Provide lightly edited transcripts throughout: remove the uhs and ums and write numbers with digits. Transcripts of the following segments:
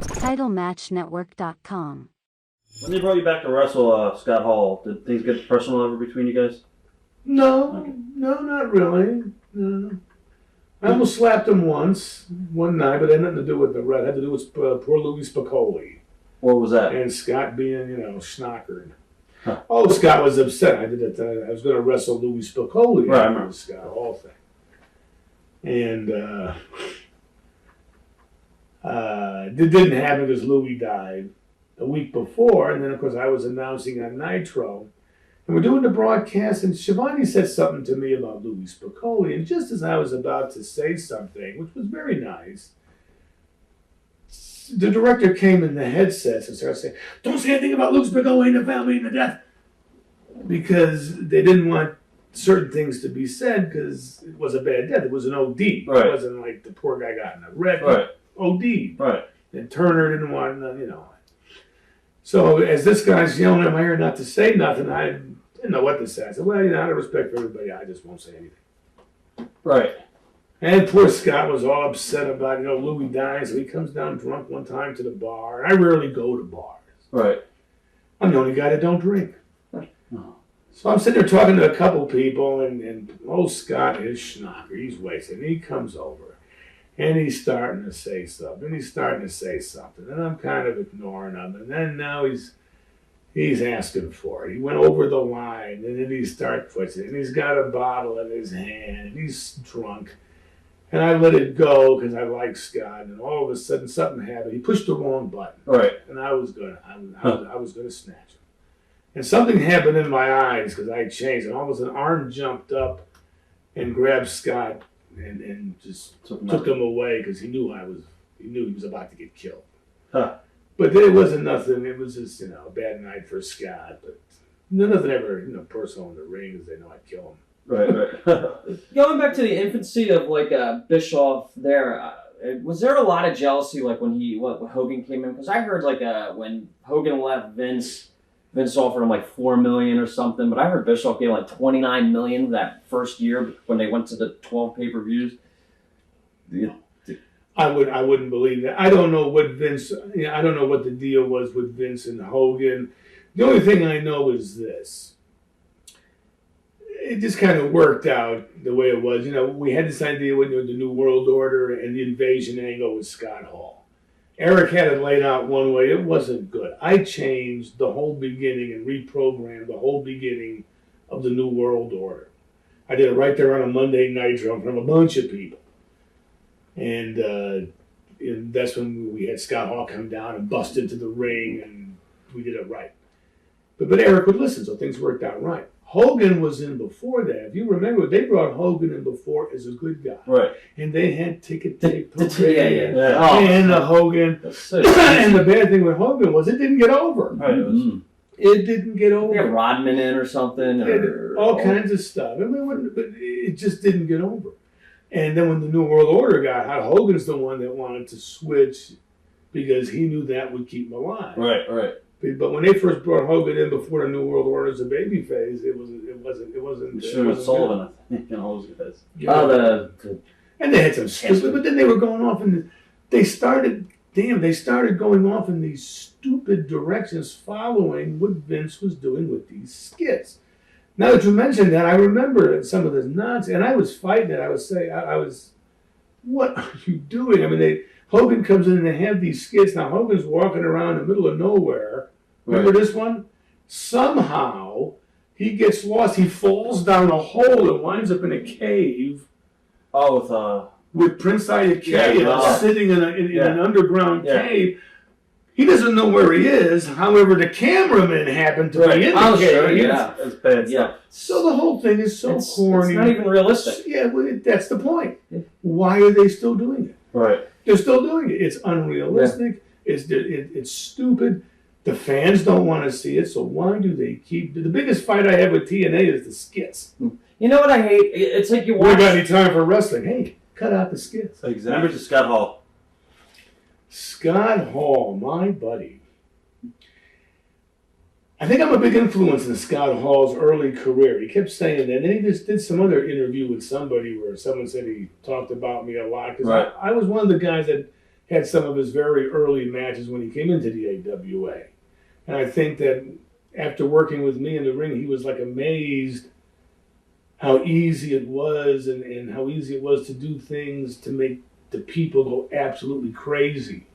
TitleMatchNetwork.com. When they brought you back to wrestle Scott Hall, did things get personal ever between you guys? No, not really. No. I almost slapped him once, one night, but it had nothing to do with the red. It had to do with poor Louis Spicoli. What was that? And Scott being, schnockered. Huh. Oh, Scott was upset. I did it. I was going to wrestle Louis Spicoli. Right, I remember the Scott Hall thing. And it didn't happen because Louis died a week before. And then, of course, I was announcing on Nitro. And we're doing the broadcast, and Shivani said something to me about Louis Spicoli. And just as I was about to say something, which was very nice, the director came in the headsets and started saying, "Don't say anything about Louis Spicoli and the family and the death." Because they didn't want certain things to be said because it was a bad death. It was an OD. Right. It wasn't like the poor guy got in a wreck. Right. OD. Right. And Turner didn't want, So as this guy's yelling at my ear not to say nothing, I didn't know what to say. I said, well, out of respect for everybody, I just won't say anything. Right. And poor Scott was all upset about, Louis dying, so he comes down drunk one time to the bar. I rarely go to bars. Right. I'm the only guy that don't drink. So I'm sitting there talking to a couple people, and old Scott is schnocker. He's wasted. And he comes over, and he's starting to say something. And I'm kind of ignoring him. And then now he's asking for it. He went over the line, and then he starts pushing it. And he's got a bottle in his hand, and he's drunk. And I let it go because I like Scott. And all of a sudden, something happened. He pushed the wrong button. Right. And I was gonna snatch him. And something happened in my eyes because I changed. And all of a sudden, Arn jumped up and grabbed Scott and just took him away because he knew he was about to get killed. Huh. But it wasn't nothing. It was just a bad night for Scott. But nothing ever personal in the ring because they know I'd kill him. Right. Going back to the infancy of Bischoff, was there a lot of jealousy when Hogan came in? Because I heard when Hogan left, Vince offered him $4 million or something, but I heard Bischoff gave $29 million that first year when they went to the 12 pay-per-views. I wouldn't believe that. I don't know what Vince. I don't know what the deal was with Vince and Hogan. The only thing I know is this. It just kind of worked out the way it was. We had this idea with the New World Order and the invasion angle with Scott Hall. Eric had it laid out one way. It wasn't good. I changed the whole beginning and reprogrammed the whole beginning of the New World Order. I did it right there on a Monday Nitro in front of a bunch of people. And that's when we had Scott Hall come down and bust into the ring, and we did it right. But Eric would listen, so things worked out right. Hogan was in before that. If you remember, they brought Hogan in before as a good guy. Right. And they had ticket tape. Yeah. And Hogan. And the bad thing with Hogan was it didn't get over. Right. It didn't get over. They had Rodman in or something. All kinds of stuff. But it just didn't get over. And then when the New World Order got hot, Hogan's the one that wanted to switch because he knew that would keep him alive. Right. But when they first brought Hogan in before the New World Order as a babyface, it wasn't. Sullivan, I think, those guys. And they had some stupid, but then they were going off they started going off in these stupid directions, following what Vince was doing with these skits. Now that you mentioned that, I remember some of this nonsense, and I was fighting it. I was saying, what are you doing? I mean, Hogan comes in and they have these skits. Now, Hogan's walking around in the middle of nowhere. Remember this one? Somehow, he gets lost. He falls down a hole and winds up in a cave. Oh, with Prince Ayakea sitting in an underground cave. He doesn't know where he is. However, the cameraman happened to be in the cave. Sure, yeah. It's bad stuff. So the whole thing is so corny. It's not even realistic. Yeah, that's the point. Why are they still doing it? Right. They're still doing it. It's unrealistic. Yeah. It's stupid. The fans don't want to see it, so why do they keep... The biggest fight I have with TNA is the skits. You know what I hate? It's like you watch... We got any time for wrestling. Hey, cut out the skits. Exactly. Remember Scott Hall. Scott Hall, my buddy. I think I'm a big influence in Scott Hall's early career. He kept saying that. And then he just did some other interview with somebody where someone said he talked about me a lot. Because I was one of the guys that had some of his very early matches when he came into the AWA. And I think that after working with me in the ring, he was like amazed how easy it was and how easy it was to do things to make the people go absolutely crazy.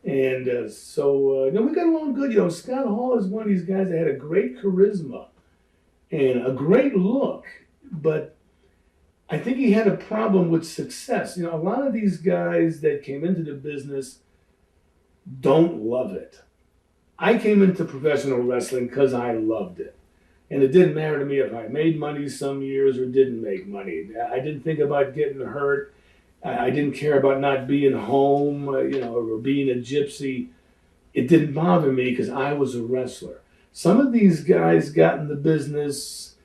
And so we got along good. You know, Scott Hall is one of these guys that had a great charisma and a great look, but I think he had a problem with success. You know, a lot of these guys that came into the business don't love it. I came into professional wrestling because I loved it. And it didn't matter to me if I made money some years or didn't make money. I didn't think about getting hurt. I didn't care about not being home, or being a gypsy. It didn't bother me because I was a wrestler. Some of these guys got in the business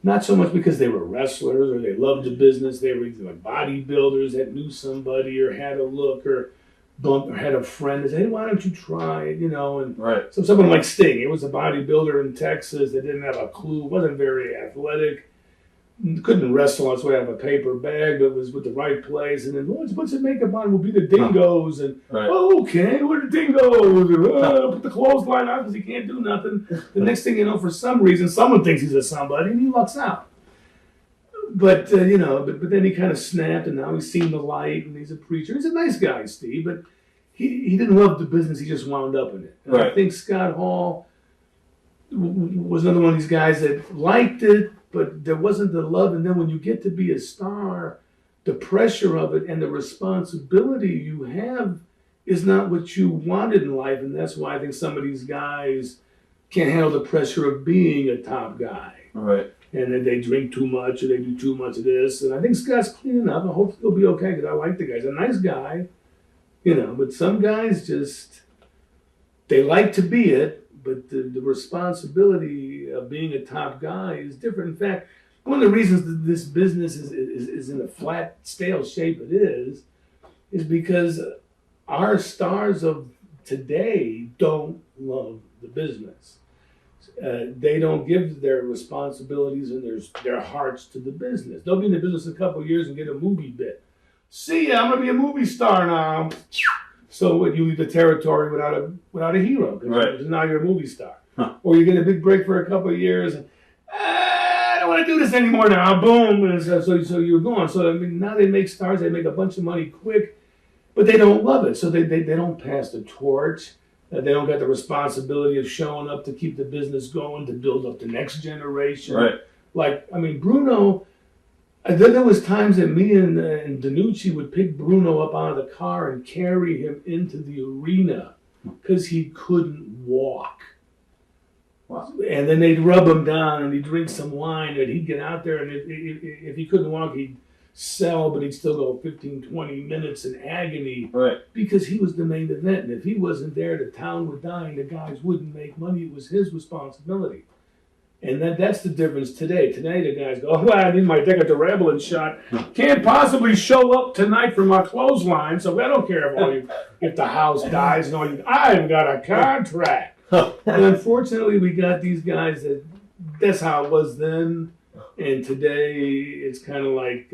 not so much because they were wrestlers or they loved the business. They were like bodybuilders that knew somebody or had a look or had a friend that said, hey, why don't you try it, And right. So someone like Sting, he was a bodybuilder in Texas that didn't have a clue, wasn't very athletic, couldn't wrestle on his way out of a paper bag, but was with the right place. And then, what's it makeup on? Will be the Dingoes. And, okay, what are the Dingoes? Put the clothesline on because he can't do nothing. The next thing you know, for some reason, someone thinks he's a somebody and he lucks out. But, but then he kind of snapped and now he's seen the light and he's a preacher. He's a nice guy, Steve, but he didn't love the business. He just wound up in it. And I think Scott Hall was another one of these guys that liked it, but there wasn't the love. And then when you get to be a star, the pressure of it and the responsibility you have is not what you wanted in life. And that's why I think some of these guys can't handle the pressure of being a top guy. Right. And then they drink too much or they do too much of this. And I think Scott's cleaning up. I hope he'll be okay because I like the guy. He's a nice guy, but some guys just, they like to be it. But the responsibility of being a top guy is different. In fact, one of the reasons that this business is in a flat, stale shape it is because our stars of today don't love the business. They don't give their responsibilities and their hearts to the business. They'll be in the business a couple of years and get a movie bit. See ya, I'm going to be a movie star now. So you leave the territory without a hero, because now you're a movie star. Huh. Or you get a big break for a couple of years, and I don't want to do this anymore now, boom, and so you're gone. So now they make stars, they make a bunch of money quick, but they don't love it, so they don't pass the torch. They don't get the responsibility of showing up to keep the business going, to build up the next generation. Right. Bruno, there was times that me and Danucci would pick Bruno up out of the car and carry him into the arena because he couldn't walk. Wow. And then they'd rub him down and he'd drink some wine and he'd get out there and if he couldn't walk, he'd sell, but he'd still go 15, 20 minutes in agony because he was the main event. And if he wasn't there, the town would die and the guys wouldn't make money. It was his responsibility. And that's the difference today. Today, the guys go, I need my Decadurabolin shot. Can't possibly show up tonight for my clothesline, so I don't care if the house dies. No, I've got a contract. And unfortunately, we got these guys that's how it was then. And today, it's kind of like,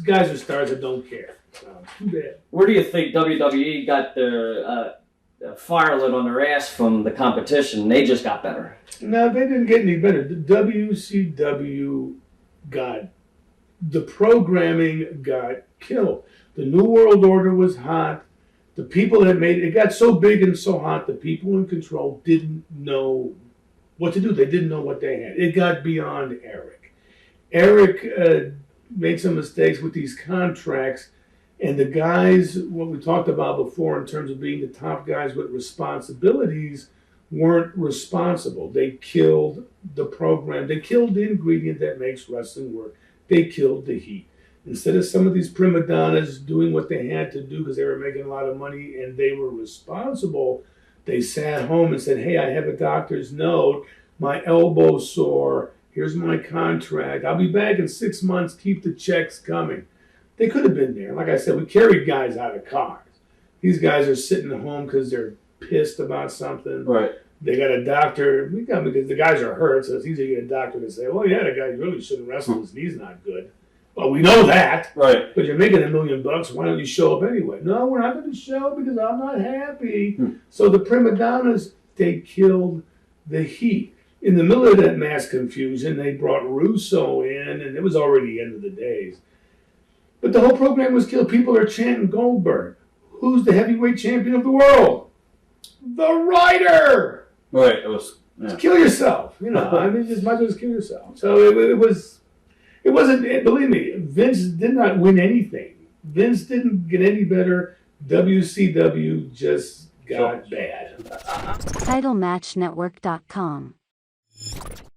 guys are stars that don't care. Too bad. Where do you think WWE got their fire lit on their ass from the competition? They just got better. No, they didn't get any better. The WCW the programming got killed. The New World Order was hot. The people that made it got so big and so hot, the people in control didn't know what to do. They didn't know what they had. It got beyond Eric. Eric made some mistakes with these contracts. And the guys, what we talked about before in terms of being the top guys with responsibilities, weren't responsible. They killed the program. They killed the ingredient that makes wrestling work. They killed the heat. Instead of some of these prima donnas doing what they had to do because they were making a lot of money and they were responsible, they sat home and said, hey, I have a doctor's note. My elbow's sore. Here's my contract. I'll be back in 6 months. Keep the checks coming. They could have been there. Like I said, we carried guys out of cars. These guys are sitting at home because they're pissed about something. Right. They got a doctor. Because the guys are hurt, so it's easy to get a doctor to say, well, yeah, the guy really shouldn't wrestle. His knee's not good. Well, we know that. Right. But you're making $1 million. Why don't you show up anyway? No, we're not going to show because I'm not happy. So the prima donnas, they killed the heat. In the middle of that mass confusion, they brought Russo in, and it was already the end of the days. But the whole program was killed. People are chanting Goldberg. Who's the heavyweight champion of the world? The writer. Right. It was. Yeah. Just kill yourself. You know, I mean, just might as well just kill yourself. So it wasn't. Believe me, Vince did not win anything. Vince didn't get any better. WCW just got bad. TitleMatchNetwork.com